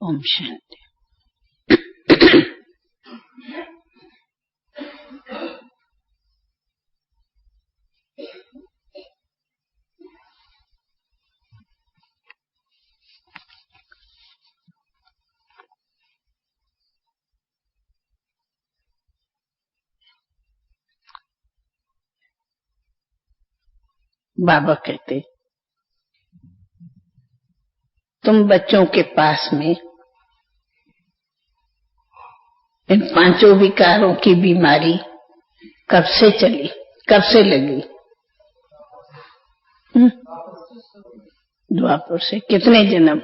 ओम शांति। बाबा कहते, तुम बच्चों के पास में इन पांचों विकारों की बीमारी कब से चली, कब से लगी? द्वापर से। कितने जन्म?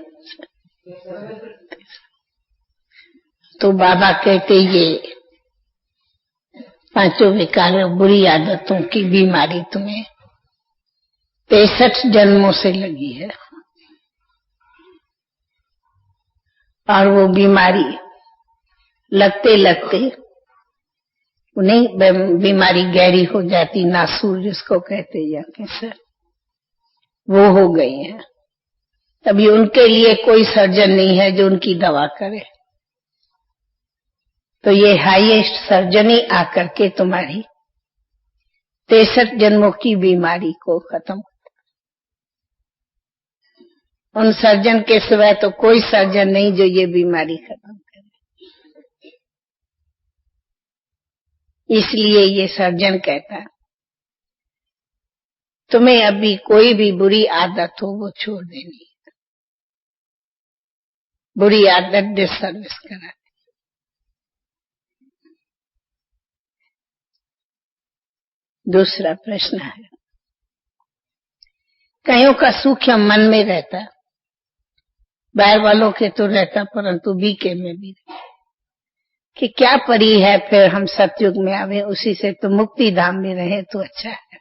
तो बाबा कहते ये पांचों विकारों बुरी आदतों की बीमारी तुम्हें 63 जन्मों से लगी है। और वो बीमारी लगते लगते उन्हें बीमारी गहरी हो जाती, नासूर जिसको कहते हैं, कैंसर, वो हो गई है। अभी उनके लिए कोई सर्जन नहीं है जो उनकी दवा करे। तो ये हाईएस्ट सर्जनी आकर के तुम्हारी 63 जन्मों की बीमारी को खत्म। उन सर्जन के सिवाय तो कोई सर्जन नहीं जो ये बीमारी खत्म करे। इसलिए ये सर्जन कहता, तुम्हें अभी कोई भी बुरी आदत हो वो छोड़ देनी है। बुरी आदत डिसर्विस कराती। दूसरा प्रश्न है, कईयों का सूक्ष्म मन में रहता, बाहर वालों के तो रहता परंतु बीके में भी कि क्या परी है, फिर हम सतयुग में आवे, उसी से तो मुक्ति धाम में रहे तो अच्छा है।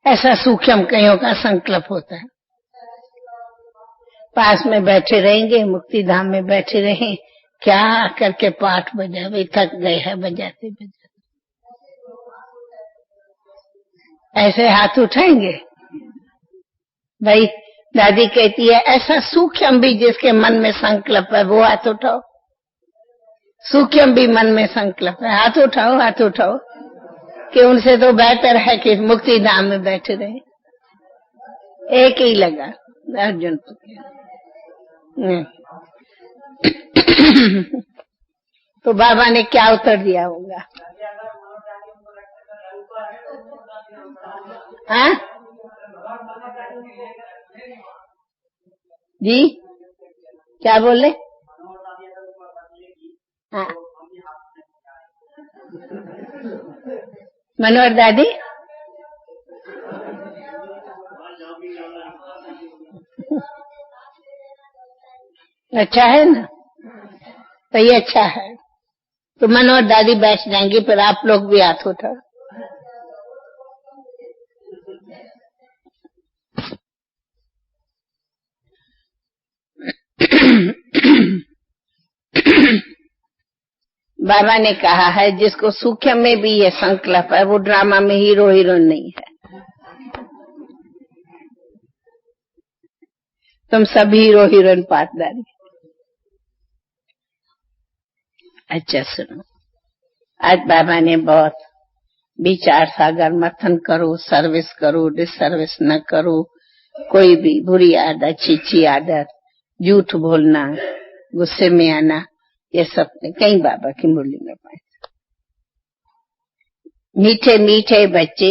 ऐसा सूक्ष्म कईयों का संकल्प होता है। पास में बैठे रहेंगे, मुक्ति धाम में बैठे रहें, क्या करके पाठ बजावे, थक गए हैं बजाते बजाते। ऐसे हाथ उठाएंगे भाई। दादी कहती है ऐसा सूक्ष्म भी जिसके मन में संकल्प है वो हाथ उठाओ। सूक्ष्म भी मन में संकल्प है, हाथ उठाओ, हाथ उठाओ। कि उनसे तो बेहतर है कि मुक्ति धाम में बैठे रहे। एक ही लगा अर्जुन तो बाबा ने क्या उत्तर दिया होगा? हाँ जी, क्या बोले? हाँ, मनोहर दादी अच्छा है ना, तो ये अच्छा है। तो मनोहर दादी बैठ जाएंगी, फिर आप लोग भी हाथ उठाओ। बाबा ने कहा है जिसको सूक्ष्म में भी ये संकल्प है वो ड्रामा में हीरो हीरोइन नहीं है। तुम सब हीरो हीरोइन पार्टनर। अच्छा सुनो, आज बाबा ने बहुत विचार सागर मंथन करो, सर्विस करो, डिसर्विस न करो, कोई भी बुरी आदत, अच्छी आदत, झूठ बोलना, गुस्से में आना, ये सब कई बाबा की मुरली में पाए। मीठे मीठे बच्चे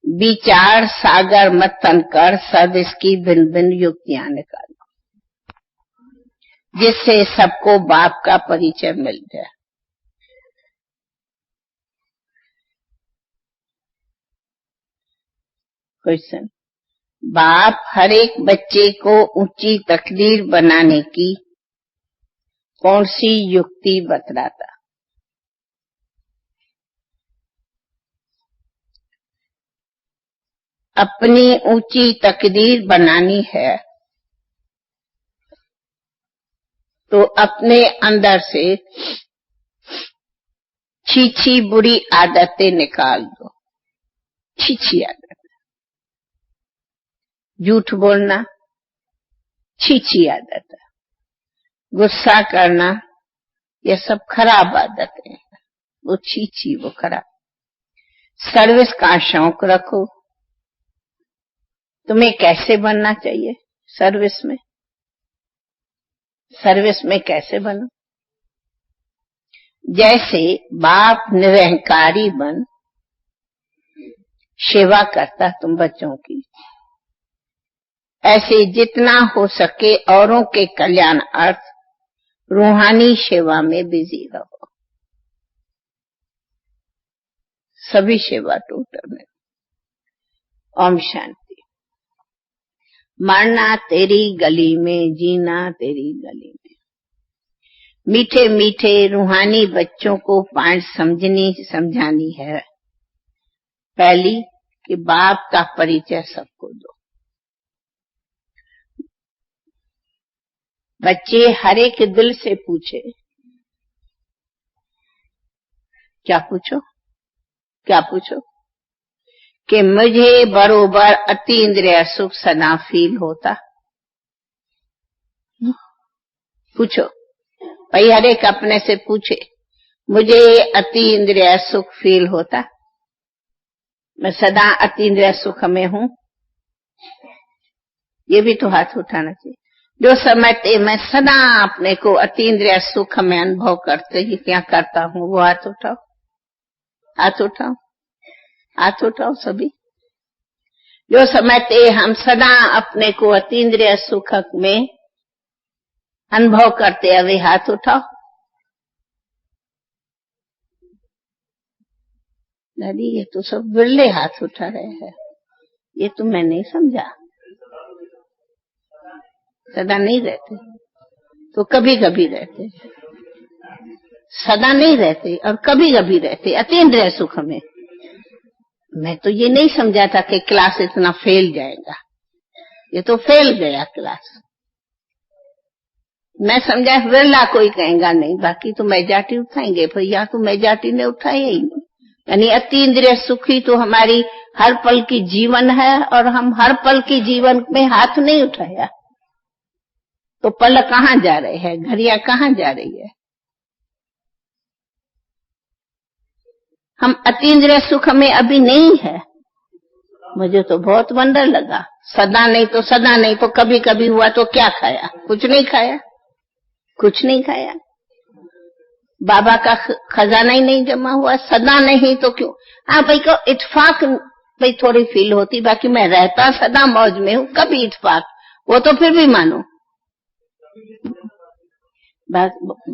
विचार सागर मंथन कर सर्विस की भिन्न भिन्न युक्तियां निकालो जिससे सबको बाप का परिचय मिल जाए। क्वेश्चन, बाप हर एक बच्चे को ऊंची तकदीर बनाने की कौन सी युक्ति बतलाता? अपनी ऊंची तकदीर बनानी है तो अपने अंदर से छी बुरी आदतें निकाल दो। छी आदत, झूठ बोलना, छीछी आदत है। गुस्सा करना ये सब खराब आदतें हैं, वो छीछी, वो खराब। सर्विस का शौक रखो। तुम्हें कैसे बनना चाहिए सर्विस में? सर्विस में कैसे बनो? जैसे बाप निरहंकारी बन सेवा करता तुम बच्चों की, ऐसे जितना हो सके औरों के कल्याण अर्थ रूहानी सेवा में बिजी रहो। सभी सेवा टोटल में। ओम शांति। मरना तेरी गली में, जीना तेरी गली में। मीठे मीठे रूहानी बच्चों को पॉइंट समझानी है। पहली कि बाप का परिचय सबको दो। बच्चे हर एक दिल से पूछे, क्या पूछो? क्या पूछो? कि मुझे बरोबर अतीन्द्रिय सुख सदा फील होता। पूछो भाई, हर एक अपने से पूछे, मुझे अतीन्द्रिय सुख फील होता? मैं सदा अतीन्द्रिय सुख में हूं? ये भी तो हाथ उठाना चाहिए। जो समझते मैं सदा अपने को अतीन्द्रिय सुख में अनुभव करते ही क्या करता हूं, वो हाथ उठाओ। हाथ उठाओ, हाथ उठाओ सभी। जो समझते हम सदा अपने को अतीन्द्रिय सुख में अनुभव करते हैं, वे हाथ उठाओ। दादी ये तो सब बिरले हाथ उठा रहे हैं, ये तो मैं नहीं समझा। सदा नहीं रहते तो कभी कभी रहते, सदा नहीं रहते और कभी कभी रहते अतीन्द्रिय सुख में। मैं तो ये नहीं समझा था कि क्लास इतना फेल जाएगा, ये तो फेल गया क्लास। मैं समझा विरला कोई कहेगा नहीं, बाकी तो मेजॉरिटी उठाएंगे। भैया तो मेजॉरिटी ने उठाया ही नहीं। यानी अतीन्द्रिय सुख ही तो हमारी हर पल की जीवन है, और हम हर पल की जीवन में हाथ नहीं उठाया तो पल कहाँ जा रहे हैं, घड़ियां कहाँ जा रही है? हम अतीन्द्रिय सुख में अभी नहीं है। मुझे तो बहुत वंडर लगा। सदा नहीं तो सदा नहीं तो कभी कभी हुआ तो क्या खाया? कुछ नहीं खाया, कुछ नहीं खाया। बाबा का खजाना ही नहीं जमा हुआ। सदा नहीं तो क्यों? हाँ भाई को इत्तेफाक भाई थोड़ी फील होती, बाकी मैं रहता सदा मौज में हूँ। कभी इत्तेफाक, वो तो फिर भी मानो। बस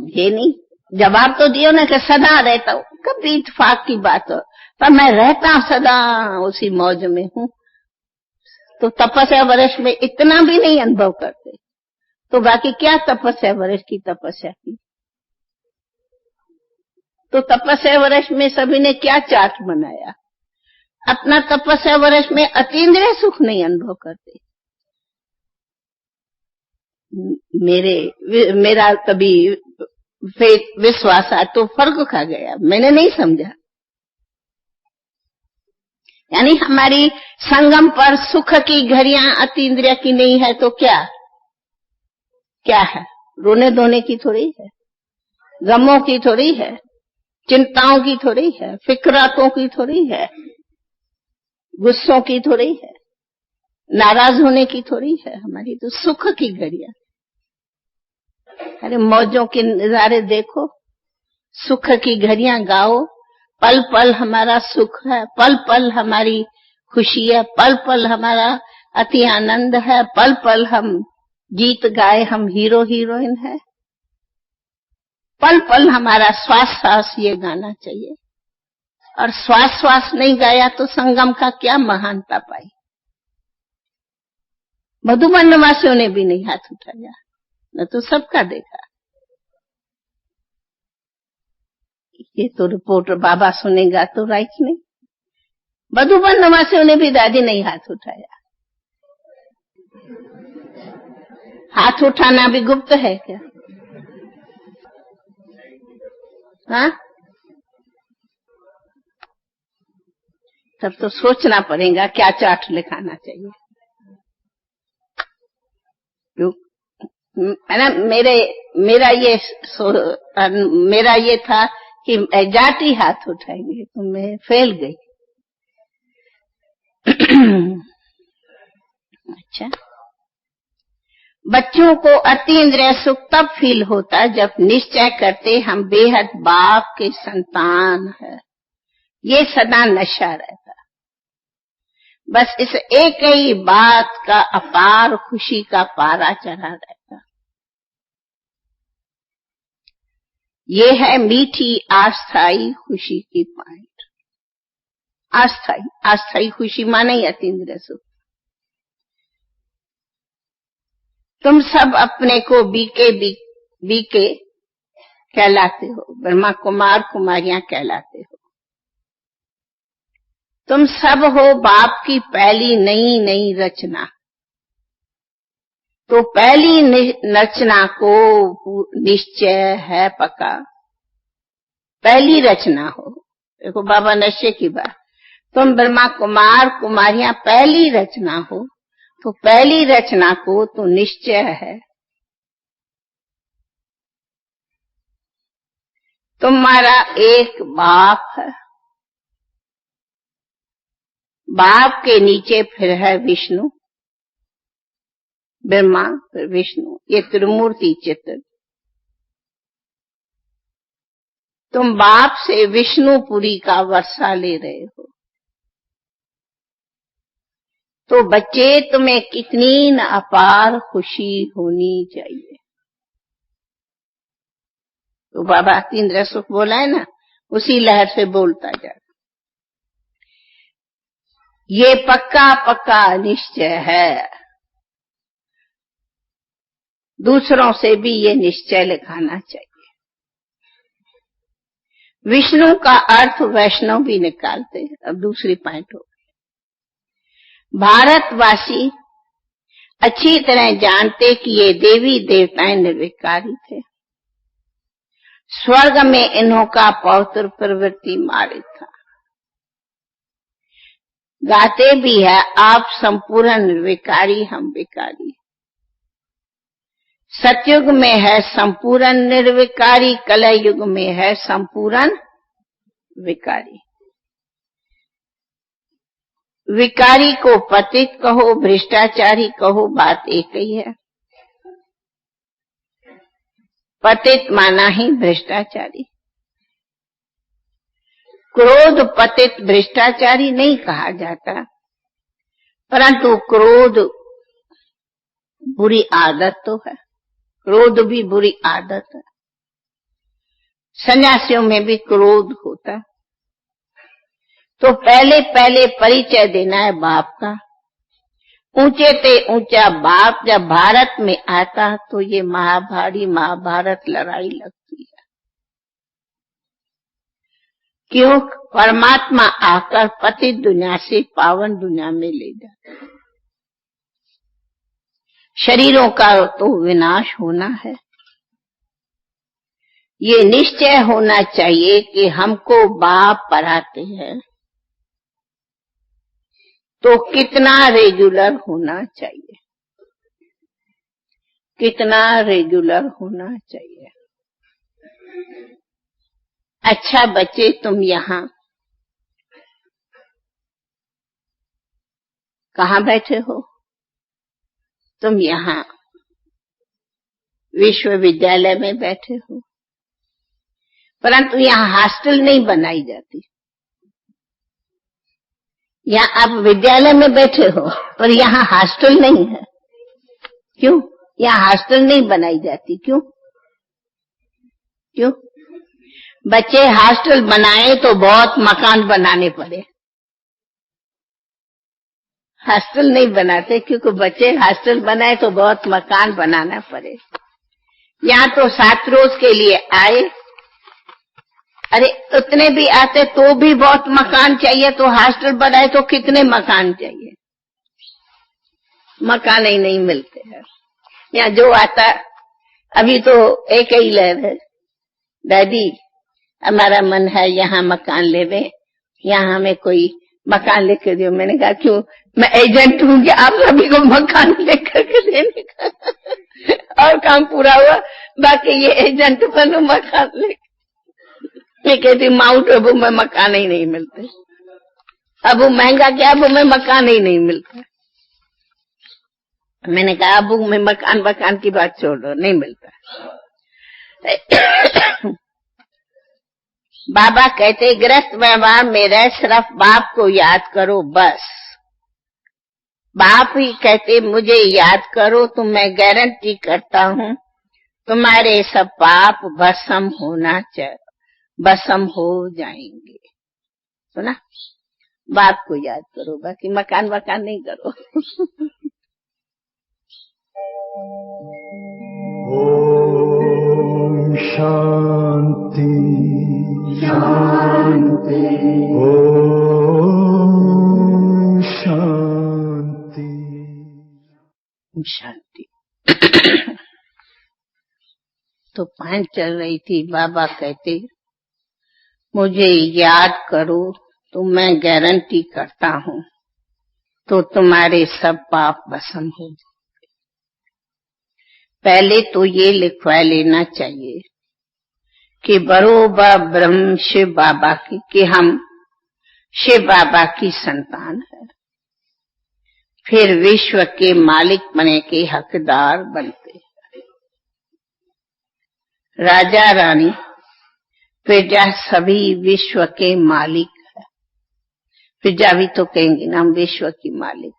ये नहीं, जवाब तो दियो ना कि सदा रहता हूँ। कभी इत्तेफाक की बात हो, पर मैं रहता सदा उसी मौज में हूँ। तो तपस्या वर्ष में इतना भी नहीं अनुभव करते, तो बाकी क्या तपस्या वर्ष की तपस्या की? तो तपस्या वर्ष में सभी ने क्या चार्ट बनाया? अपना तपस्या वर्ष में अतीन्द्रिय सुख नहीं अनुभव करते। मेरा कभी विश्वास आ तो फर्क खा गया, मैंने नहीं समझा। यानी हमारी संगम पर सुख की घड़ियां अतीन्द्रिय की नहीं है तो क्या क्या है? रोने धोने की थोड़ी है, गमों की थोड़ी है, चिंताओं की थोड़ी है, फिक्रातों की थोड़ी है, गुस्सों की थोड़ी है, नाराज होने की थोड़ी है। हमारी तो सुख की घड़ियां। अरे मौजों के नजारे देखो, सुख की घड़ियां गाओ। पल पल हमारा सुख है, पल पल हमारी खुशी है, पल पल हमारा अति आनंद है, पल पल हम गीत गाए, हम हीरो हीरोइन है। पल पल हमारा श्वास श्वास ये गाना चाहिए, और श्वास श्वास नहीं गाया तो संगम का क्या महानता पाई? मधुबन वासियों ने भी नहीं हाथ उठाया, न तो सबका देखा। ये तो रिपोर्ट बाबा सुनेगा तो राइट नहीं। मधुबन नवासियों ने भी दादी नहीं हाथ उठाया। हाथ उठाना भी गुप्त है क्या? हाँ, तब तो सोचना पड़ेगा क्या चार्ट लिखाना चाहिए। ना मेरा ये था कि जाति हाथ उठाएंगे तो मैं फेल गई। अच्छा, बच्चों को अतीन्द्रिय सुख तब फील होता जब निश्चय करते हम बेहद बाप के संतान है। ये सदा नशा रहता, बस इस एक ही बात का अपार खुशी का पारा चढ़ा रहता। ये है मीठी अस्थायी खुशी की पॉइंट। अस्थायी खुशी माने अतीन्द्रिय सुख। तुम सब अपने को बीके कहलाते हो, ब्रह्मा कुमार कुमारियां कहलाते हो। तुम सब हो बाप की पहली नई रचना। तो पहली रचना को निश्चय है पक्का, पहली रचना हो। देखो बाबा नशे की बात, तुम ब्रह्मा कुमार कुमारियां पहली रचना हो, तो पहली रचना को तो निश्चय है। तुम्हारा एक बाप है, बाप के नीचे फिर है विष्णु, ब्रह्मा फिर विष्णु, ये त्रिमूर्ति चित्र। तुम बाप से विष्णुपुरी का वर्षा ले रहे हो, तो बच्चे तुम्हें कितनी न अपार खुशी होनी चाहिए। तो बाबा अतीन्द्रिय सुख बोला है ना, उसी लहर से बोलता जा। ये पक्का निश्चय है, दूसरों से भी ये निश्चय लिखाना चाहिए। विष्णु का अर्थ वैष्णव भी निकालते हैं। अब दूसरी पॉइंट हो, भारतवासी अच्छी तरह जानते कि ये देवी देवताएं निर्विकारी थे। स्वर्ग में इन्हों का पौत्र प्रवृत्ति मारित था। गाते भी है, आप संपूर्ण निर्विकारी हम विकारी। सतयुग में है संपूर्ण निर्विकारी, कलयुग में है संपूर्ण विकारी। विकारी को पतित कहो, भ्रष्टाचारी कहो, बात एक ही है। पतित माना ही भ्रष्टाचारी। क्रोध पतित भ्रष्टाचारी नहीं कहा जाता, परंतु क्रोध बुरी आदत तो है, क्रोध भी बुरी आदत है। सन्यासियों में भी क्रोध होता। तो पहले परिचय देना है बाप का। ऊंचे ते ऊंचा बाप जब भारत में आता तो ये महाभारत लड़ाई लगती है। क्यों? परमात्मा आकर पतित दुनिया से पावन दुनिया में ले जाता। शरीरों का तो विनाश होना है। ये निश्चय होना चाहिए कि हमको बाप पढ़ाते हैं तो कितना रेगुलर होना चाहिए, कितना रेगुलर होना चाहिए। अच्छा बच्चे, तुम यहाँ कहाँ बैठे हो? तुम यहाँ विश्वविद्यालय में बैठे हो, परंतु यहाँ हॉस्टल नहीं बनाई जाती। यहाँ आप विद्यालय में बैठे हो पर यहाँ हॉस्टल नहीं है। क्यों? यहाँ हॉस्टल नहीं बनाई जाती। क्यों? क्यों? बच्चे हॉस्टल बनाए तो बहुत मकान बनाने पड़े। हॉस्टल नहीं बनाते क्योंकि बच्चे हॉस्टल बनाए तो बहुत मकान बनाना पड़े। यहाँ तो 7 रोज के लिए आए, अरे उतने भी आते तो भी बहुत मकान चाहिए, तो हॉस्टल बनाए तो कितने मकान चाहिए? मकान ही नहीं मिलते हैं। यहाँ जो आता, अभी तो एक ही लहर है, दादी हमारा मन है यहाँ मकान लेवे, यहाँ हमें कोई मकान लेकर दियो। मैंने कहा क्यों, मैं एजेंट हूँ कि आप सभी को मकान लेकर के देने का। और काम पूरा हुआ, बाकी ये एजेंट बनू मकान लेकर। मैं कहती माउंट आबू में मकान ही नहीं मिलते, अबू महंगा क्या, अबू में मकान ही नहीं मिलता। मैंने कहा अबू में मकान की बात छोड़ दो, नहीं मिलता। बाबा कहते गृहस्थ व्यवहार में रह सिर्फ बाप को याद करो बस। बाप ही कहते मुझे याद करो तो मैं गारंटी करता हूँ तुम्हारे सब पाप भस्म हो जाएंगे। सुना, बाप को याद करो, बाकी मकान नहीं करो। ओम शांति शांति, ओम शांति शांति। तो पान चल रही थी, बाबा कहते मुझे याद करो तो मैं गारंटी करता हूँ तो तुम्हारे सब पाप भस्म हो जाएंगे। पहले तो ये लिखवा लेना चाहिए कि बरोबर ब्रह्म शिव बाबा की, कि हम शिव बाबा की संतान है। फिर विश्व के मालिक बने के हकदार बनते, राजा रानी प्रजा सभी विश्व के मालिक है। प्रजा भी तो कहेंगे ना, हम विश्व की मालिक।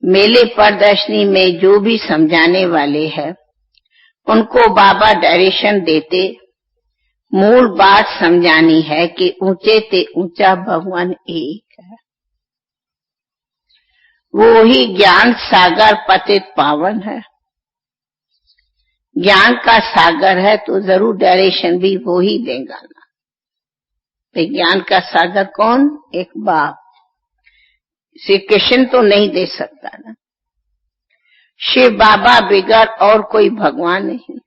मेले प्रदर्शनी में जो भी समझाने वाले हैं उनको बाबा डायरेक्शन देते, मूल बात समझानी है कि ऊंचे ते ऊंचा भगवान एक है। वो ही ज्ञान सागर पतित पावन है। ज्ञान का सागर है तो जरूर डायरेक्शन भी वो ही देगा ना। तो ज्ञान का सागर कौन? एक बाप। श्री कृष्ण तो नहीं दे सकता ना, शिव बाबा बिगड़ और कोई भगवान नहीं।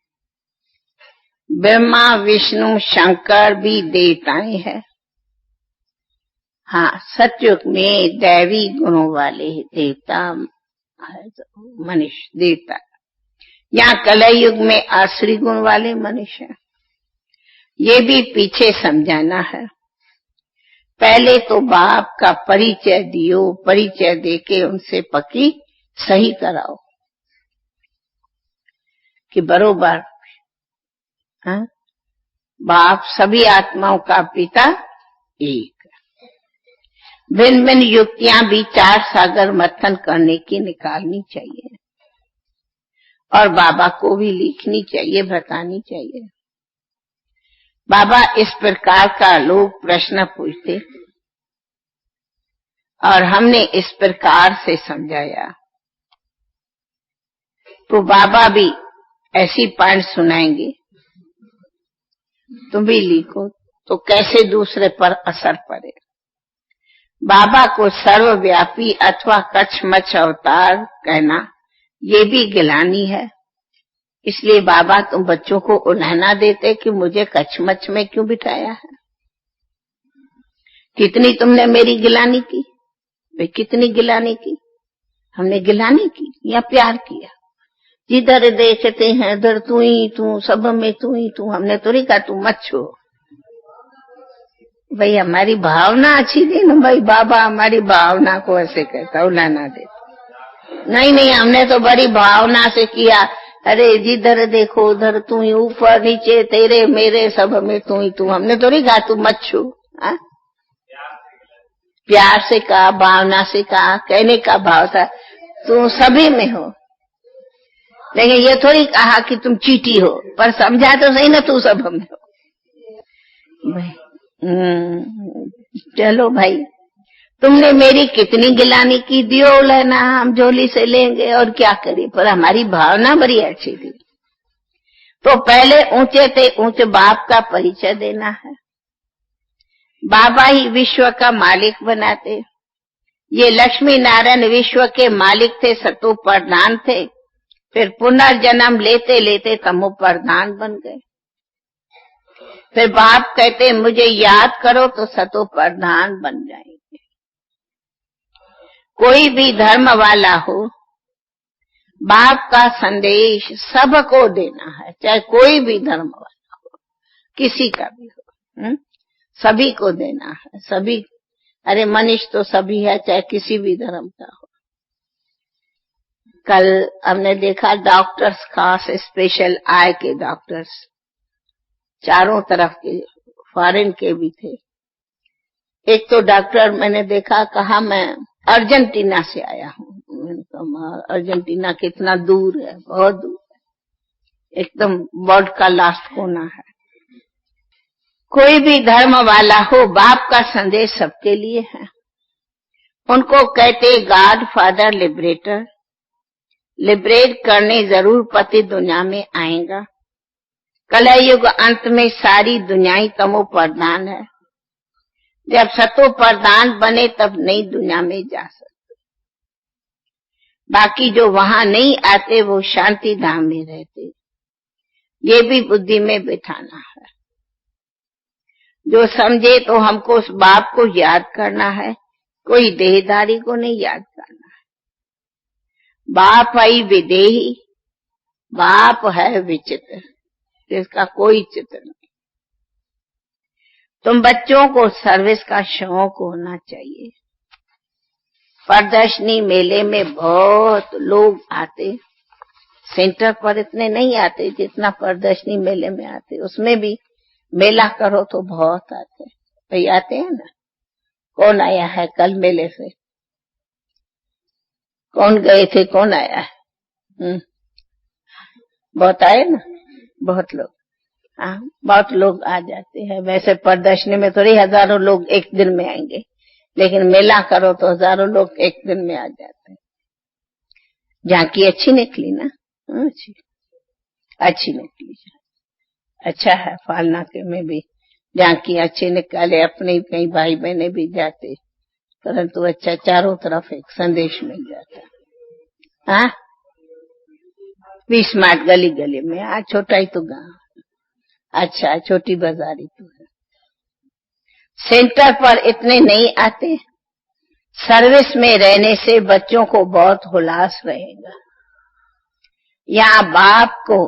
ब्रह्मा विष्णु शंकर भी देवताएं हैं। हाँ, सतयुग में दैवी गुणों वाले देवता, मनुष्य देवता। यहाँ कलयुग में आसुरी गुण वाले मनुष्य हैं। ये भी पीछे समझाना है। पहले तो बाप का परिचय दियो, परिचय देके उनसे पक्की सही कराओ कि बरोबर बाप सभी आत्माओं का पिता एक। भिन्न भिन्न युक्तियां भी चार सागर मंथन करने की निकालनी चाहिए और बाबा को भी लिखनी चाहिए, बतानी चाहिए। बाबा इस प्रकार का लोग प्रश्न पूछते और हमने इस प्रकार से समझाया, तो बाबा भी ऐसी पॉइंट सुनाएंगे, तुम भी लिखो तो कैसे दूसरे पर असर पड़े। बाबा को सर्वव्यापी अथवा कछमछ अवतार कहना ये भी गिलानी है। इसलिए बाबा तुम बच्चों को उल्हाना देते कि मुझे कछमछ में क्यों बिठाया है। कितनी तुमने मेरी गिलानी की? वे कितनी गिलानी की? हमने गिलानी की या प्यार किया? जिधर देखते हैं उधर तू ही तू, सब में तू ही तू। हमने तो नहीं कहा तू मत छो भाई, हमारी भावना अच्छी थी ना भाई। बाबा हमारी भावना को ऐसे कहता उल्हाना दे। नहीं, हमने तो बड़ी भावना से किया। अरे जिधर देखो उधर तू ही, ऊपर नीचे तेरे मेरे सब में तू ही तू। हमने तो नहीं कहा तू मत छू। प्यार से कहा, भावना से कहा, कहने का भाव था तू सभी में हो। लेकिन ये थोड़ी कहा कि तुम चीटी हो, पर समझा तो सही ना तू सब में हो भाई। चलो भाई, तुमने मेरी कितनी गिलानी की, दियो लेना, हम झोली से लेंगे और क्या करें। पर हमारी भावना बड़ी अच्छी थी। तो पहले ऊंचे थे ऊंचे बाप का परिचय देना है। बाबा ही विश्व का मालिक बनाते। ये लक्ष्मी नारायण विश्व के मालिक थे, सतो प्रधान थे। फिर पुनर्जन्म लेते लेते तमो प्रधान बन गए। फिर बाप कहते मुझे याद करो तो सतो प्रधान बन जाएंगे। कोई भी धर्म वाला हो, बाप का संदेश सबको देना है, चाहे कोई भी धर्म वाला हो, किसी का भी हो, सभी को देना है। सभी, अरे मनुष्य तो सभी है, चाहे किसी भी धर्म का हो। कल हमने देखा डॉक्टर्स, खास स्पेशल आई के डॉक्टर्स, चारों तरफ के, फॉरेन के भी थे। एक तो डॉक्टर मैंने देखा, कहा मैं अर्जेंटीना से आया हूँ। मैंने कहा अर्जेंटीना कितना दूर है, बहुत दूर है, एकदम वर्ल्ड का लास्ट कोना है। कोई भी धर्म वाला हो, बाप का संदेश सबके लिए है। उनको कहते गॉड फादर लिबरेटर, लिबरेट करने जरूर पति दुनिया में आएगा। कलयुग अंत में सारी दुनिया ही तमो प्रधान है। जब सतो प्रधान बने तब नई दुनिया में जा सकते। बाकी जो वहां नहीं आते वो शांति धाम में रहते। ये भी बुद्धि में बिठाना है। जो समझे तो हमको उस बाप को याद करना है, कोई देहधारी को नहीं याद करना है। बाप आई विदेही, बाप है विचित्र, जिसका कोई चित्र नहीं। तुम बच्चों को सर्विस का शौक होना चाहिए। प्रदर्शनी मेले में बहुत लोग आते, सेंटर पर इतने नहीं आते जितना प्रदर्शनी मेले में आते। उसमें भी मेला करो तो बहुत आते, भाई आते हैं ना। कौन आया है कल मेले से? कौन गए थे, कौन आया है? बहुत आए ना, बहुत लोग। हाँ, बहुत लोग आ जाते हैं। वैसे प्रदर्शनी में थोड़ी हजारों लोग एक दिन में आएंगे, लेकिन मेला करो तो हजारों लोग एक दिन में आ जाते हैं। झांकी अच्छी निकली ना? अच्छी निकली, अच्छा है। फालनाके में भी झांकी अच्छी निकाले, अपने कई भाई बहने भी जाते, परंतु अच्छा चारों तरफ एक संदेश मिल जाता। हाँ, 20 मार्च गली गली में। आज छोटा ही तो गांव, अच्छा छोटी बाजारी तो है। सेंटर पर इतने नहीं आते। सर्विस में रहने से बच्चों को बहुत हुलास रहेगा। यहाँ बाप को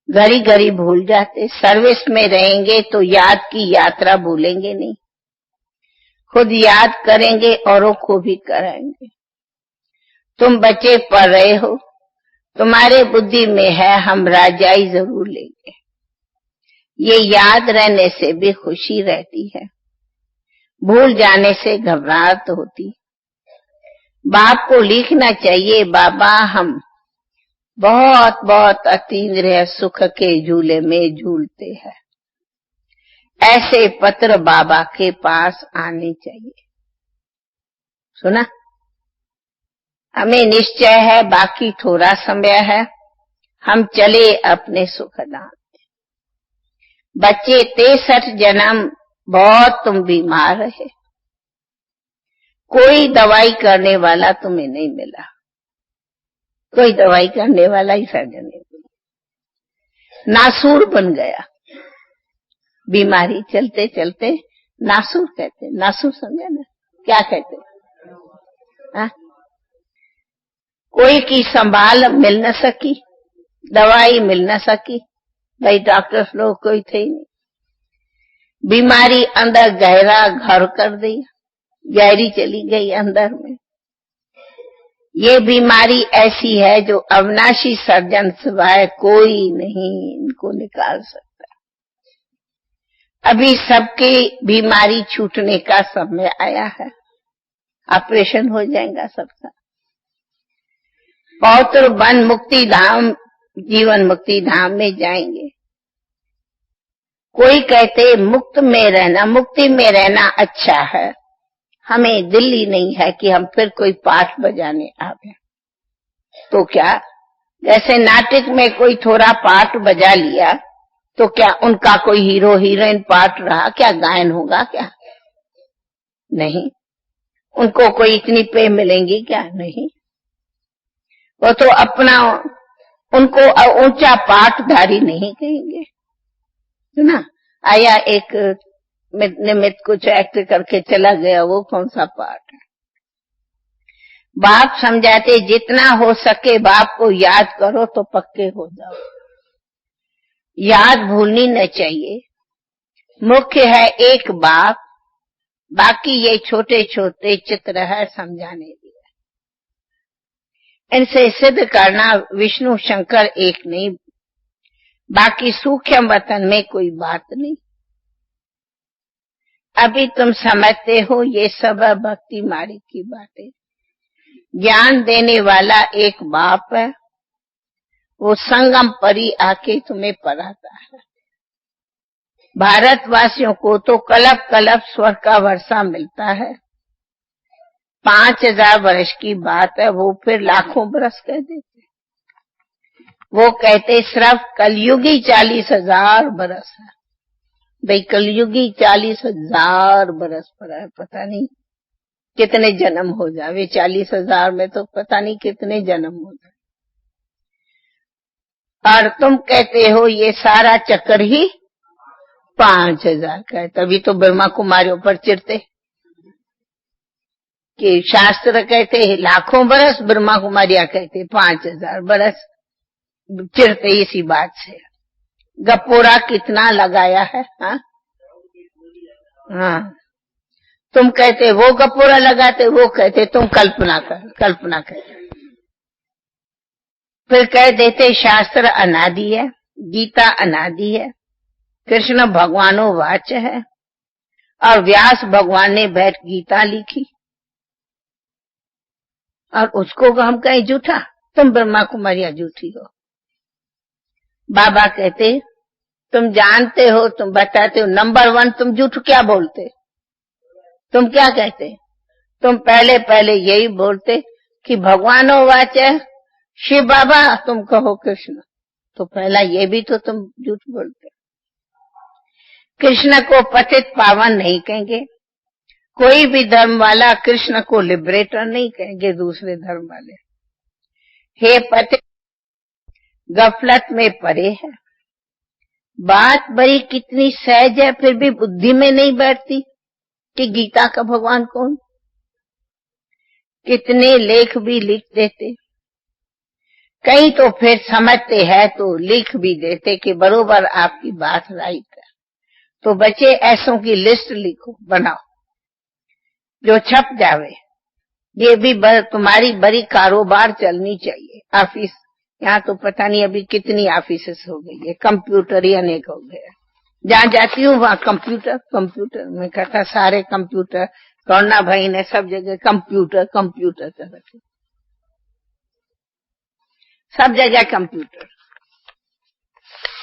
घड़ी घड़ी भूल जाते। सर्विस में रहेंगे तो याद की यात्रा भूलेंगे नहीं, खुद याद करेंगे, औरों को भी कराएंगे। तुम बच्चे पढ़ रहे हो, तुम्हारे बुद्धि में है हम राजाई जरूर लेंगे। ये याद रहने से भी खुशी रहती है, भूल जाने से घबराहट होती। बाप को लिखना चाहिए, बाबा हम बहुत बहुत अतीन्द्रिय सुख के झूले में झूलते हैं। ऐसे पत्र बाबा के पास आने चाहिए। सुना? हमें निश्चय है बाकी थोड़ा समय है, हम चले अपने सुखदान। बच्चे 63 जन्म बहुत तुम बीमार रहे, कोई दवाई करने वाला तुम्हें नहीं मिला। कोई दवाई करने वाला ही सर्जन नहीं मिला। नासूर बन गया, बीमारी चलते चलते नासूर कहते। नासूर समझे ना क्या कहते? हाँ? कोई की संभाल मिल न सकी, दवाई मिल न सकी, भाई डॉक्टर्स लोग कोई थे ही नहीं। बीमारी अंदर गहरा घर कर दी, गहरी चली गई अंदर में। ये बीमारी ऐसी है जो अविनाशी सर्जन सिवाय कोई नहीं इनको निकाल सकता। अभी सबकी बीमारी छूटने का समय आया है, ऑपरेशन हो जाएगा सबका। पौत्र वन मुक्ति धाम, जीवन मुक्ति धाम में जाएंगे। कोई कहते मुक्त में रहना, मुक्ति में रहना अच्छा है, हमें दिल ही नहीं है कि हम फिर कोई पाठ बजाने आवे। तो क्या, जैसे नाटक में कोई थोड़ा पाठ बजा लिया तो क्या उनका कोई हीरो हीरोइन पार्ट रहा? क्या गायन होगा? क्या नहीं। उनको कोई इतनी पे मिलेंगी? क्या नहीं। वो तो अपना, उनको ऊंचा पाठधारी नहीं कहेंगे, है ना। आया एक निमित्त कुछ एक्ट करके चला गया, वो कौन सा पार्ट है? बाप समझाते जितना हो सके बाप को याद करो तो पक्के हो जाओ। याद भूलनी न चाहिए। मुख्य है एक बाप, बाकी ये छोटे छोटे चित्र है समझाने लिए। इनसे सिद्ध करना विष्णु शंकर एक नहीं, बाकी सूक्ष्म वतन में कोई बात नहीं। अभी तुम समझते हो ये सब भक्ति मार्ग की बातें। ज्ञान देने वाला एक बाप है, वो संगम परी आके तुम्हें पढ़ाता है। भारतवासियों को तो कलप कलप स्वर्ग का वर्षा मिलता है। 5000 वर्ष की बात है, वो फिर लाखों बरस कह देते। वो कहते सिर्फ कलयुगी 40,000 बरस है। भाई कलयुगी 40,000 बरस पर है, पता नहीं कितने जन्म हो जावे। 40,000 में तो पता नहीं कितने जन्म हो जाए। और तुम कहते हो ये सारा चक्कर ही 5,000 का है। तभी तो ब्रह्मा कुमारियों पर चिढ़ते कि शास्त्र कहते हैं लाखों बरस, ब्रह्मा कुमारियां कहते 5,000 बरस। चिढ़ते इसी बात से। गपोरा कितना लगाया है? हाँ, तुम कहते वो गपोरा लगाते, वो कहते तुम कल्पना कर। फिर कह देते शास्त्र अनादि है, गीता अनादि है, कृष्ण भगवानो वाच है, और व्यास भगवान ने बैठ गीता लिखी, और उसको हम कहें झूठा। तुम ब्रह्मा कुमारिया झूठी हो। बाबा कहते तुम जानते हो, तुम बताते हो, नंबर 1 तुम झूठ क्या बोलते? तुम क्या कहते? तुम पहले यही बोलते कि भगवानो वाच है, शिव बाबा, तुम कहो कृष्ण। तो पहला ये भी तो तुम झूठ बोलते। कृष्ण को पतित पावन नहीं कहेंगे। कोई भी धर्म वाला कृष्ण को लिबरेटर नहीं कहेंगे दूसरे धर्म वाले। हे पतित, गफलत में पड़े है। बात बड़ी कितनी सहज है, फिर भी बुद्धि में नहीं बैठती कि गीता का भगवान कौन। कितने लेख भी लिख देते, कहीं तो फिर समझते हैं तो लिख भी देते कि बरोबर आपकी बात राइट है। तो बच्चे ऐसों की लिस्ट लिखो, बनाओ, जो छप जावे। ये भी तुम्हारी बड़ी कारोबार चलनी चाहिए। ऑफिस, यहाँ तो पता नहीं अभी कितनी ऑफिसेस हो गई है, कंप्यूटर ही अनेक हो गए। जहाँ जाती हूँ वहाँ कंप्यूटर में कहता सारे कंप्यूटर। करुणा भाई ने सब जगह कंप्यूटर कर रखे, सब जगह कंप्यूटर।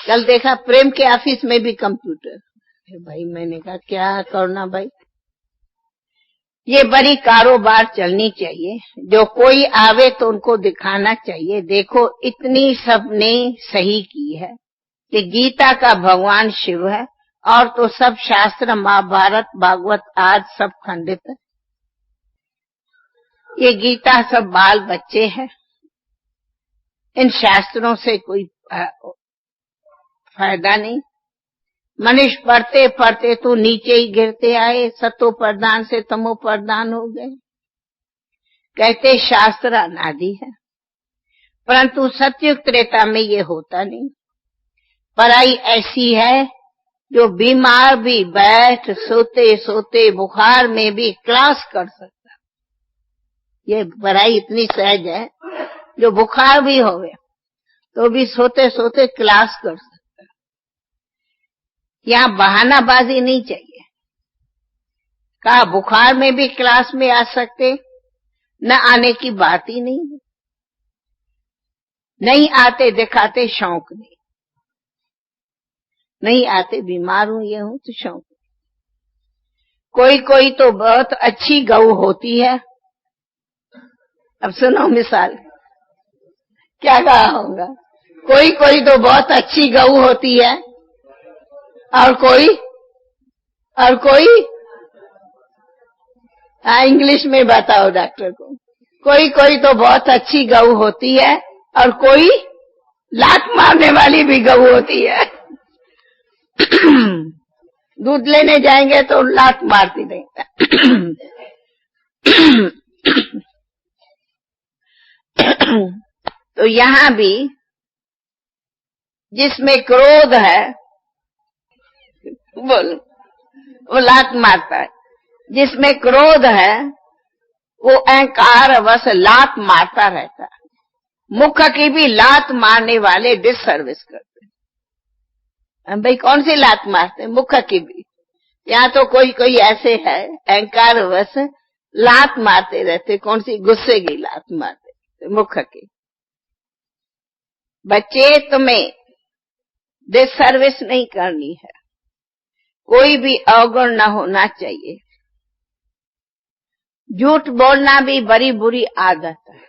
कल देखा प्रेम के ऑफिस में भी कंप्यूटर। भाई मैंने कहा क्या करुणा भाई, ये बड़ी कारोबार चलनी चाहिए। जो कोई आवे तो उनको दिखाना चाहिए, देखो इतनी सबने सही की है कि गीता का भगवान शिव है, और तो सब शास्त्र महाभारत भागवत आज सब खंडित है। ये गीता सब बाल बच्चे हैं, इन शास्त्रों से कोई फायदा नहीं। मनुष्य पढ़ते पढ़ते तो नीचे ही गिरते आए, सतो प्रधान से तमो प्रधान हो गए। कहते शास्त्र अनादि है, परंतु सतयुग त्रेता में ये होता नहीं। पढ़ाई ऐसी है जो बीमार भी बैठ सोते सोते बुखार में भी क्लास कर सकता। ये पढ़ाई इतनी सहज है, जो बुखार भी होवे तो भी सोते सोते क्लास कर सकता। यहाँ बहानाबाजी नहीं चाहिए। कहा बुखार में भी क्लास में आ सकते, न आने की बात ही नहीं आते दिखाते शौक नहीं आते, बीमार हूं ये हूं तो शौक। कोई तो बहुत अच्छी गऊ होती है। अब सुनो मिसाल, क्या कहा होगा। कोई तो बहुत अच्छी गऊ होती है, और कोई इंग्लिश में बताओ डॉक्टर को। कोई तो बहुत अच्छी गऊ होती है, और कोई लात मारने वाली भी गऊ होती है। दूध लेने जाएंगे तो लात मारती देता। तो यहाँ भी जिसमें क्रोध है बोलो वो लात मारता है, जिसमें क्रोध है वो अहंकार वश लात मारता रहता है। मुख की भी लात मारने वाले डिससर्विस करते हैं। भाई कौन सी लात मारते हैं? मुख की भी। यहाँ तो कोई कोई ऐसे है अहंकार वश लात मारते रहते। कौन सी? गुस्से की लात मारते, मुख की। बच्चे तुम्हें डिससर्विस नहीं करनी है, कोई भी अवगुण न होना चाहिए। झूठ बोलना भी बड़ी बुरी आदत है,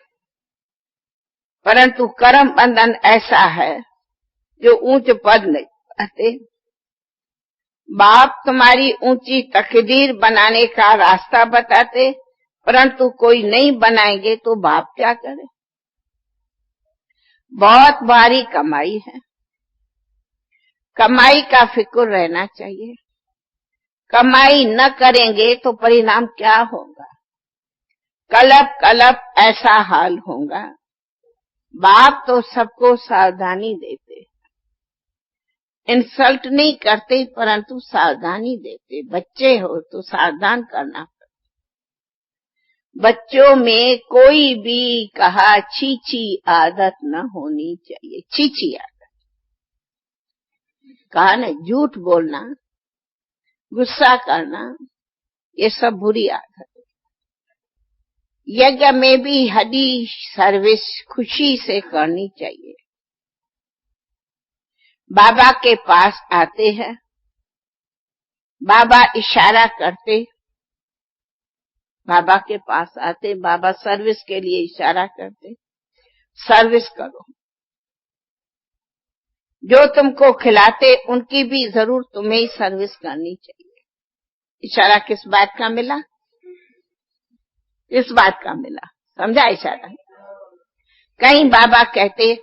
परंतु कर्म बंधन ऐसा है जो ऊंच पद नहीं पाते। बाप तुम्हारी ऊंची तकदीर बनाने का रास्ता बताते, परंतु कोई नहीं बनाएंगे तो बाप क्या करे? बहुत भारी कमाई है, कमाई का फिक्र रहना चाहिए। कमाई न करेंगे तो परिणाम क्या होगा? कलप कलप ऐसा हाल होगा। बाप तो सबको सावधानी देते, इंसल्ट नहीं करते परंतु सावधानी देते। बच्चे हो तो सावधान करना पड़ता। बच्चों में कोई भी कहा छीछी आदत न होनी चाहिए। छीछी आदत कहा न, झूठ बोलना, गुस्सा करना, ये सब बुरी आदत है। यज्ञ में भी हदी सर्विस खुशी से करनी चाहिए। बाबा के पास आते हैं, बाबा इशारा करते, बाबा के पास आते, बाबा सर्विस के लिए इशारा करते, सर्विस करो। जो तुमको खिलाते उनकी भी जरूर तुम्हें ही सर्विस करनी चाहिए। इशारा किस बात का मिला? इस बात का मिला, समझा इशारा? कहीं बाबा कहते,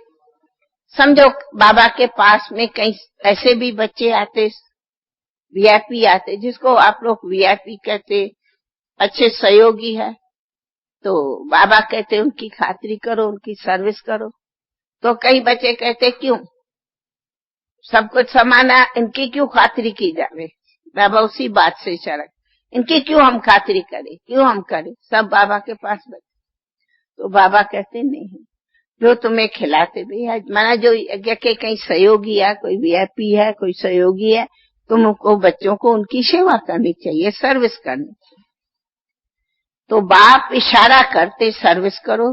समझो बाबा के पास में कहीं ऐसे भी बच्चे आते, वीआईपी आते, जिसको आप लोग वीआईपी कहते, अच्छे सहयोगी है, तो बाबा कहते उनकी खातिरी करो, उनकी सर्विस करो। तो कई बच्चे कहते क्यों, सब कुछ समाना, इनकी क्यों खातिरी की जावे? बाबा उसी बात से इशारा, इनकी क्यों हम खातिरी करें, क्यों हम करें, सब बाबा के पास बैठे। तो बाबा कहते नहीं, जो तुम्हें खिलाते भी है, माना जो यज्ञ के कहीं सहयोगी है, कोई वीआईपी है, कोई सहयोगी है, तुमको बच्चों को उनकी सेवा करनी चाहिए, सर्विस करनी चाहिए। तो बाप इशारा करते सर्विस करो,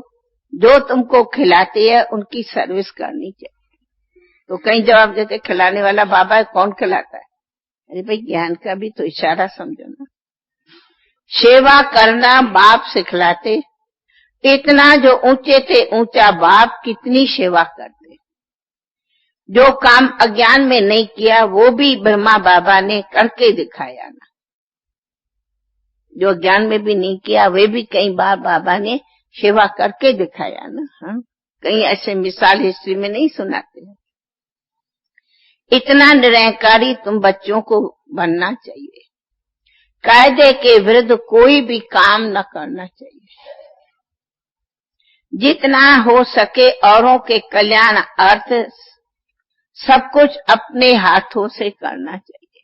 जो तुमको खिलाते हैं उनकी सर्विस करनी चाहिए। तो कहीं जवाब देते खिलाने वाला बाबा है, कौन खिलाता है? अरे भाई ज्ञान का भी तो इशारा समझो ना। सेवा करना बाप सिखलाते, इतना जो ऊंचे थे ऊंचा बाप कितनी सेवा करते। जो काम अज्ञान में नहीं किया वो भी ब्रह्मा बाबा ने करके दिखाया ना। जो ज्ञान में भी नहीं किया वे भी कई बार बाबा ने सेवा करके दिखाया ना। हाँ? कहीं ऐसे मिसाल हिस्ट्री में नहीं सुनाते। इतना निरंकारी तुम बच्चों को बनना चाहिए। कायदे के विरुद्ध कोई भी काम न करना चाहिए। जितना हो सके औरों के कल्याण अर्थ सब कुछ अपने हाथों से करना चाहिए।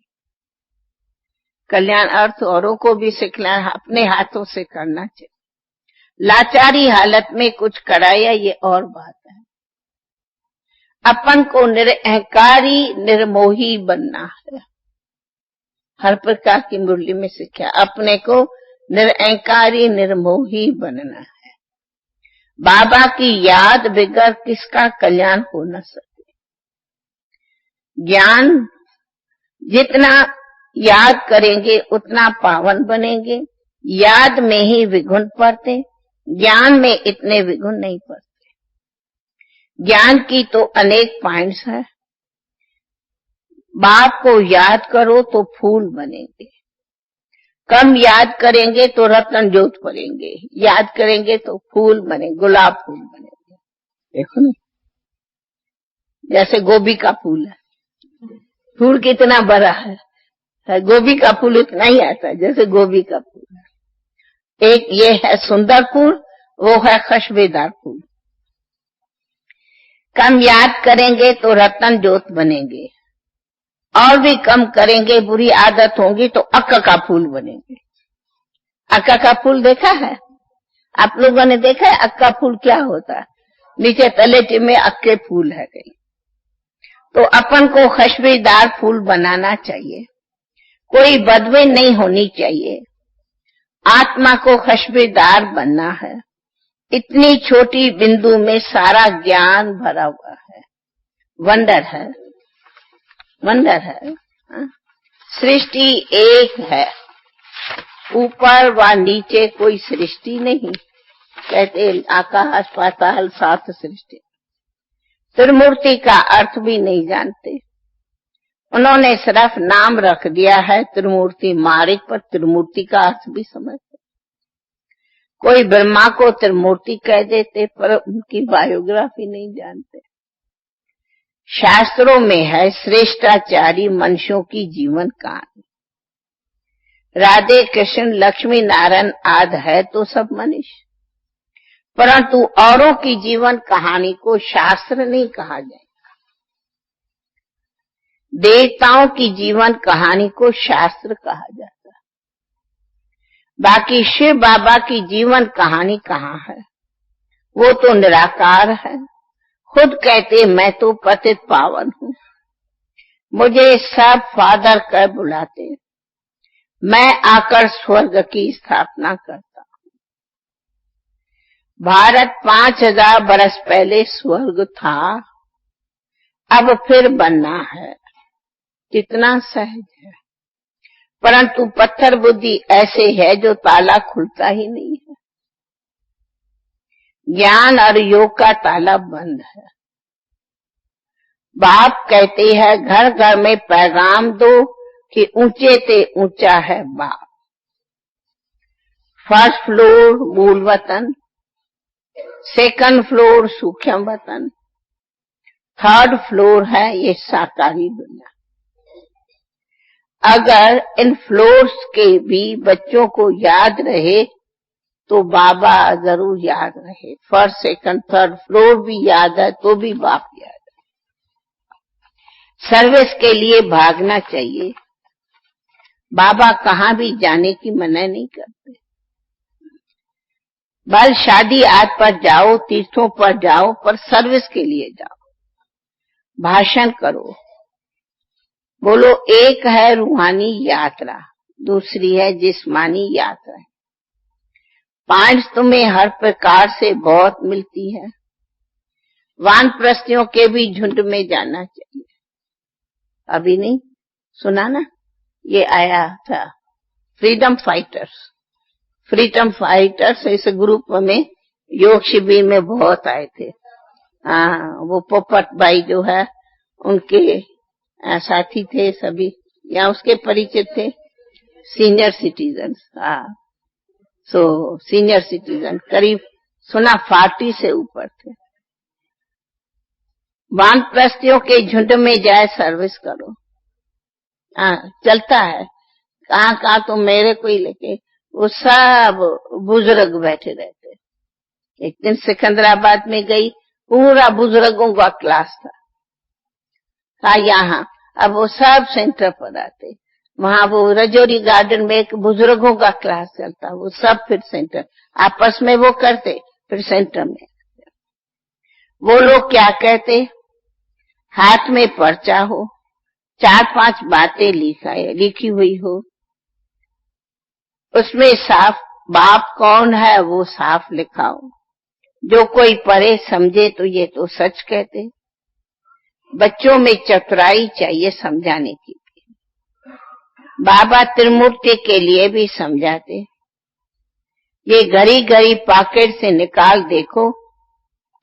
कल्याण अर्थ औरों को भी सिखना, अपने हाथों से करना चाहिए। लाचारी हालत में कुछ कराया ये और बात है। अपन को निरअहकारी निर्मोही बनना है। हर प्रकार की मुरली में सीखा, अपने को निरअहकारी निर्मोही बनना है। बाबा की याद बगैर किसका कल्याण हो न सके। ज्ञान जितना याद करेंगे उतना पावन बनेंगे। याद में ही विघुन पड़ते, ज्ञान में इतने विघुन नहीं पड़ते। ज्ञान की तो अनेक पॉइंट्स है। बाप को याद करो तो फूल बनेंगे, कम याद करेंगे तो रत्न जोत पड़ेंगे, याद करेंगे तो फूल बने, गुलाब फूल बनेंगे। देखो ना, जैसे गोभी का फूल है, फूल कितना बड़ा है, गोभी का फूल इतना ही आता जैसे गोभी का फूल। एक ये है सुंदर फूल, वो है खुशबूदार फूल। कम याद करेंगे तो रतन जोत बनेंगे, और भी कम करेंगे बुरी आदत होगी तो अक्का का फूल बनेंगे। अक्का का फूल देखा है आप लोगों ने? देखा है अक्का फूल क्या होता है? नीचे तलेटी में अक्के फूल है गई। तो अपन को खुशबूदार फूल बनाना चाहिए, कोई बदबू नहीं होनी चाहिए। आत्मा को खुशबूदार बनना है। इतनी छोटी बिंदु में सारा ज्ञान भरा हुआ है। वंडर है, वंडर है। सृष्टि एक है, ऊपर व नीचे कोई सृष्टि नहीं। कहते आकाश पाताल सात सृष्टि। त्रिमूर्ति का अर्थ भी नहीं जानते। उन्होंने सिर्फ नाम रख दिया है त्रिमूर्ति मारिक, पर त्रिमूर्ति का अर्थ भी समझते। कोई ब्रह्मा को त्रिमूर्ति कह देते, पर उनकी बायोग्राफी नहीं जानते। शास्त्रों में है श्रेष्ठाचारी मनुष्यों की जीवन कहानी। राधे कृष्ण लक्ष्मी नारायण आदि है तो सब मनुष्य, परंतु औरों की जीवन कहानी को शास्त्र नहीं कहा जाएगा। देवताओं की जीवन कहानी को शास्त्र कहा जाता है। बाकी शिव बाबा की जीवन कहानी कहाँ है? वो तो निराकार है। खुद कहते मैं तो पतित पावन हूँ, मुझे सब फादर कर बुलाते, मैं आकर स्वर्ग की स्थापना करता हूँ। भारत 5000 बरस पहले स्वर्ग था, अब फिर बनना है। कितना सहज है। परंतु पत्थर बुद्धि ऐसे है जो ताला खुलता ही नहीं है। ज्ञान और योग का ताला बंद है। बाप कहते हैं घर घर में पैगाम दो कि ऊंचे ते ऊंचा है बाप। फर्स्ट फ्लोर मूल वतन, सेकंड फ्लोर सूक्ष्म वतन, थर्ड फ्लोर है ये साकारी दुनिया। अगर इन फ्लोर्स के भी बच्चों को याद रहे तो बाबा जरूर याद रहे। फर्स्ट सेकंड थर्ड फ्लोर भी याद है तो भी बाप याद है। सर्विस के लिए भागना चाहिए। बाबा कहाँ भी जाने की मना नहीं करते। बल शादी आदि पर जाओ, तीर्थों पर जाओ, पर सर्विस के लिए जाओ। भाषण करो, बोलो एक है रूहानी यात्रा, दूसरी है जिस्मानी यात्रा। पॉइंट्स तुम्हें हर प्रकार से बहुत मिलती है। वानप्रस्थियों के भी झुंड में जाना चाहिए। अभी नहीं सुना ना, ये आया था फ्रीडम फाइटर्स। फ्रीडम फाइटर्स इस ग्रुप में योग शिविर में बहुत आए थे। वो पोपट भाई जो है उनके साथी थे सभी, या उसके परिचित थे। Senior citizen, so senior citizen करीब सुना 40 से ऊपर थे। वानप्रस्थियों के झुंड में जाए सर्विस करो। चलता है कहाँ कहाँ तो मेरे को ही लेके वो सब बुजुर्ग बैठे रहते। एक दिन सिकंदराबाद में गई, पूरा बुजुर्गों का क्लास था। यहाँ अब वो सब सेंटर पर आते। वहां वो रजौरी गार्डन में एक बुजुर्गों का क्लास चलता, वो सब फिर सेंटर आपस में वो करते, फिर सेंटर में वो लोग क्या कहते, हाथ में पर्चा हो, 4-5 बातें लिखी हुई हो, उसमें साफ बाप कौन है वो साफ लिखा हो। जो कोई पढ़े समझे तो ये तो सच कहते। बच्चों में चतुराई चाहिए समझाने की। बाबा त्रिमूर्ति के लिए भी समझाते। ये घड़ी घड़ी पॉकेट से निकाल देखो,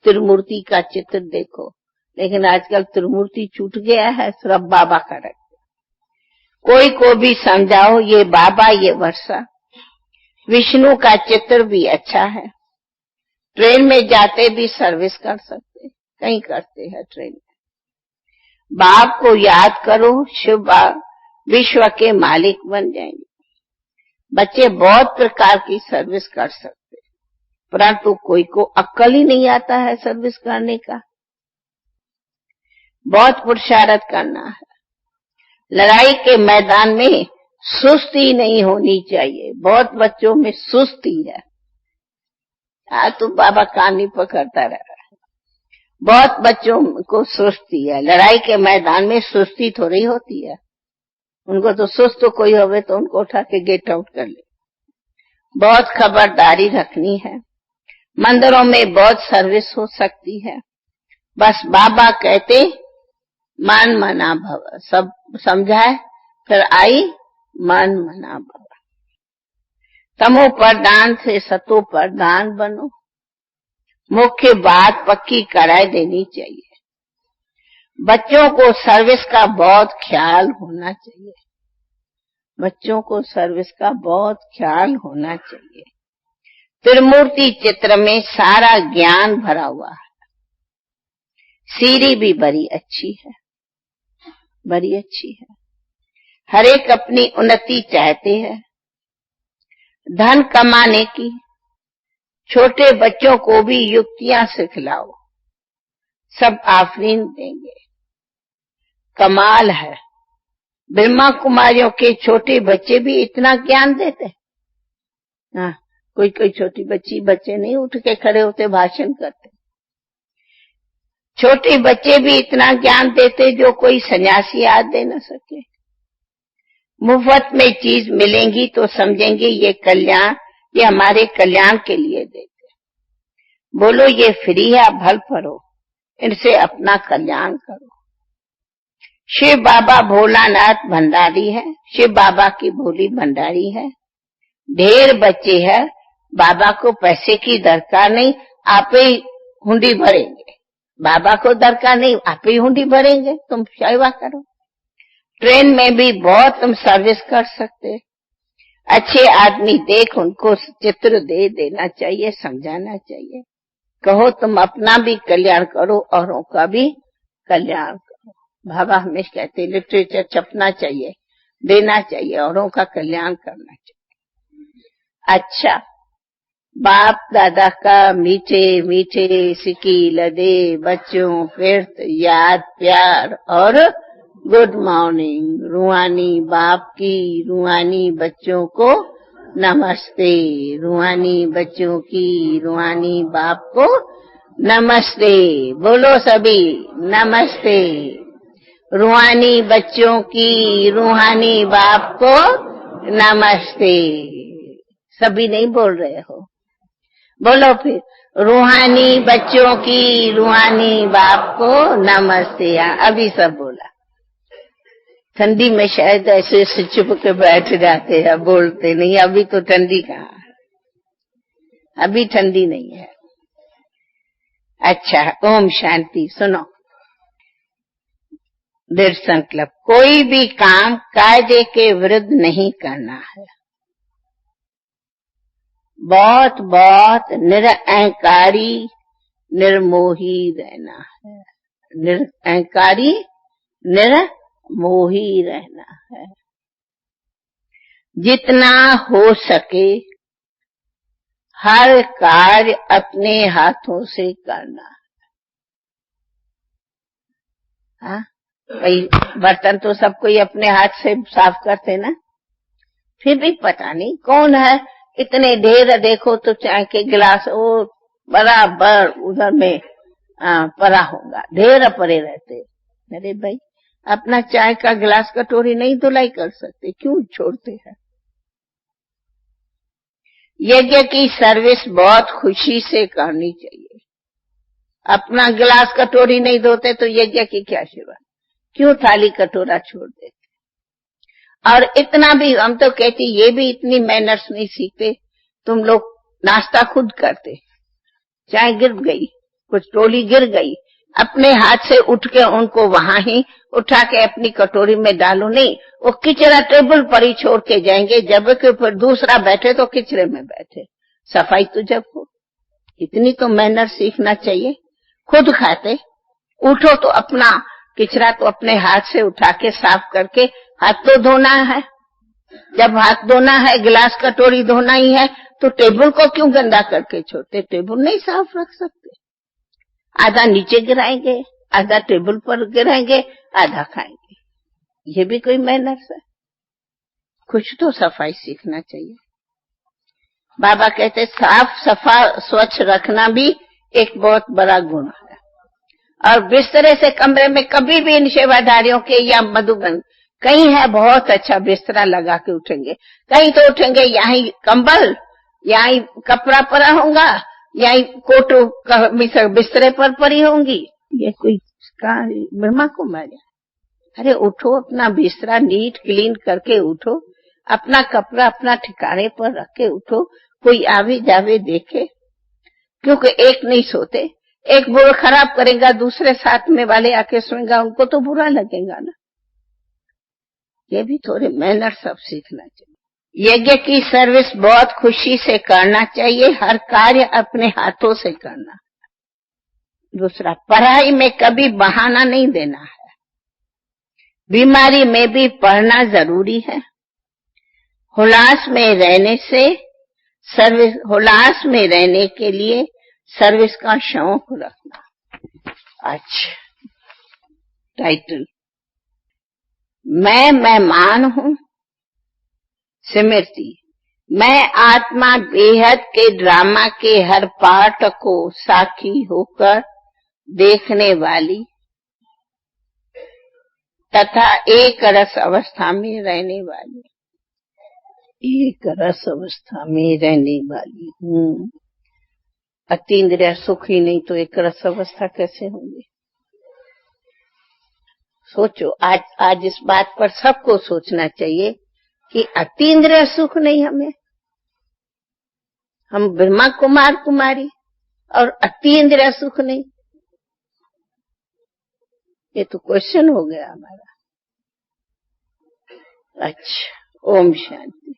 त्रिमूर्ति का चित्र देखो। लेकिन आजकल त्रिमूर्ति छूट गया है, सिर्फ बाबा का रखते। कोई को भी समझाओ ये बाबा ये वर्षा। विष्णु का चित्र भी अच्छा है। ट्रेन में जाते भी सर्विस कर सकते, कहीं करते हैं ट्रेन में। बाप को याद करो, शिव विश्व के मालिक बन जाएंगे। बच्चे बहुत प्रकार की सर्विस कर सकते, परंतु कोई को अक्ल ही नहीं आता है सर्विस करने का। बहुत पुरुषार्थ करना है। लड़ाई के मैदान में सुस्ती नहीं होनी चाहिए। बहुत बच्चों में सुस्ती है। तो बाबा कान नहीं पकड़ता रह रहा है। बहुत बच्चों को सुस्ती है। लड़ाई के मैदान में सुस्ती थोड़ी होती है। उनको तो सुस्त कोई होवे तो उनको उठा के गेट आउट कर ले। बहुत खबरदारी रखनी है। मंदिरों में बहुत सर्विस हो सकती है। बस बाबा कहते मन मना भव, सब समझाए फिर आई मन मना भव। तमो प्रधान से सतो प्रधान बनो। मुख्य बात पक्की कराए देनी चाहिए। बच्चों को सर्विस का बहुत ख्याल होना चाहिए। बच्चों को सर्विस का बहुत ख्याल होना चाहिए। त्रिमूर्ति चित्र में सारा ज्ञान भरा हुआ है। सीरी भी बड़ी अच्छी है, बड़ी अच्छी है। हर एक अपनी उन्नति चाहते हैं, धन कमाने की। छोटे बच्चों को भी युक्तियां सिखलाओ, सब आफरीन देंगे। कमाल है, ब्रह्मा कुमारियों के छोटे बच्चे भी इतना ज्ञान देते। हाँ, कोई कोई छोटी बच्चे नहीं उठ के खड़े होते भाषण करते। छोटे बच्चे भी इतना ज्ञान देते जो कोई सन्यासी आज दे न सके। मुफ्त में चीज मिलेंगी तो समझेंगे ये कल्याण, ये हमारे कल्याण के लिए देते। बोलो ये फ्री है, भल पड़ो, इनसे अपना कल्याण करो। शिव बाबा भोलानाथ भंडारी है। शिव बाबा की भोली भंडारी है। ढेर बच्चे हैं, बाबा को पैसे की दरकार नहीं, आप ही हुंडी भरेंगे। बाबा को दरकार नहीं, आप ही हुंडी भरेंगे, तुम सेवा करो। ट्रेन में भी बहुत तुम सर्विस कर सकते। अच्छे आदमी देख उनको चित्र दे देना चाहिए, समझाना चाहिए। कहो तुम अपना भी कल्याण करो, औरों का भी कल्याण करो। बाबा हमेशा कहते लिटरेचर छपना चाहिए, देना चाहिए, औरों का कल्याण करना चाहिए। अच्छा, बाप दादा का मीठे मीठे सिकी लदे बच्चों फिर याद प्यार और गुड मॉर्निंग। रूहानी बाप की रूहानी बच्चों को नमस्ते। रूहानी बच्चों की रूहानी बाप को नमस्ते। बोलो सभी नमस्ते। रूहानी बच्चों की रूहानी बाप को नमस्ते। सभी नहीं बोल रहे हो, बोलो फिर। रूहानी बच्चों की रूहानी बाप को नमस्ते। अभी सब बोला। ठंडी में शायद ऐसे चुप के बैठ जाते हैं, बोलते नहीं। अभी तो ठंडी कहाँ, अभी ठंडी नहीं है। अच्छा, ओम शांति। सुनो, दृढ़ संकल्प। कोई भी काम कायदे के विरुद्ध नहीं करना है। बहुत बहुत निरअहंकारी निर्मोही रहना है। निरअहंकारी निर्मोही रहना है। जितना हो सके हर कार्य अपने हाथों से करना। हाँ, भाई बर्तन तो सब कोई अपने हाथ से साफ करते ना। फिर भी पता नहीं कौन है, इतने ढेर देखो तो चाय के गिलास वो बराबर उधर में पड़ा होगा, ढेर पड़े रहते। अरे भाई, अपना चाय का गिलास कटोरी नहीं धुलाई कर सकते, क्यों छोड़ते हैं? यज्ञ की सर्विस बहुत खुशी से करनी चाहिए। अपना गिलास कटोरी नहीं धोते तो यज्ञ की क्या सेवा? क्यों थाली कटोरा छोड़ देते? और इतना भी हम तो कहते, ये भी इतनी मैनर्स नहीं सीखते। तुम लोग नाश्ता खुद करते, चाय गिर गई, कुछ टोली गिर गई, अपने हाथ से उठ के उनको वहां ही उठा के अपनी कटोरी में डालो नहीं, वो किचरा टेबल पर ही छोड़ के जाएंगे, जबकि फिर दूसरा बैठे तो किचरे में बैठे। सफाई तो जब हो, इतनी तो मैनर सीखना चाहिए। खुद खाते, उठो तो अपना किचरा तो अपने हाथ से उठा के साफ करके हाथ तो धोना है। जब हाथ धोना है, गिलास कटोरी धोना ही है, तो टेबल को क्यों गंदा करके छोड़ते? टेबल नहीं साफ रख सकते? आधा नीचे गिराएंगे, आधा टेबल पर गिराएंगे, आधा खाएंगे। ये भी कोई मैनर्स है? कुछ तो सफाई सीखना चाहिए। बाबा कहते साफ सफा स्वच्छ रखना भी एक बहुत बड़ा गुण है। और बिस्तरे से कमरे में कभी भी इन सेवाधारियों के या मधुबन कहीं है बहुत अच्छा बिस्तरा लगा के उठेंगे, कहीं तो उठेंगे यहीं कंबल, यहीं कपड़ा पड़ा होगा, यहीं कोट बिस्तरे पर पड़ी होंगी। ये कोई ब्रह्मा कुमारी? अरे उठो, अपना बिस्तरा नीट क्लीन करके उठो, अपना कपड़ा अपना ठिकाने पर रख के उठो, कोई आवे जावे देखे। क्योंकि एक नहीं सोते, एक बोल खराब करेगा, दूसरे साथ में वाले आके सुनेगा, उनको तो बुरा लगेगा ना। ये भी थोड़े मैनर सब सीखना चाहिए। यज्ञ की सर्विस बहुत खुशी से करना चाहिए, हर कार्य अपने हाथों से करना। दूसरा, पढ़ाई में कभी बहाना नहीं देना है। बीमारी में भी पढ़ना जरूरी है। हुलास में रहने से सर्विस, हुलास में रहने के लिए सर्विस का शौक रखना। अच्छा, टाइटल, मैं मेहमान हूं। स्मृति, मैं आत्मा बेहद के ड्रामा के हर पार्ट को साक्षी होकर देखने वाली तथा एक रस अवस्था में रहने वाली, एक रस अवस्था में रहने वाली हूँ। अतीन्द्रिय सुख ही नहीं तो एक रस अवस्था कैसे होंगे? सोचो, आज इस बात पर सबको सोचना चाहिए कि अतीन्द्रिय सुख नहीं हमें, हम ब्रह्मा कुमार कुमारी, और अतीन्द्रिय सुख नहीं। ये तो क्वेश्चन हो गया हमारा। अच्छा, ओम शांति।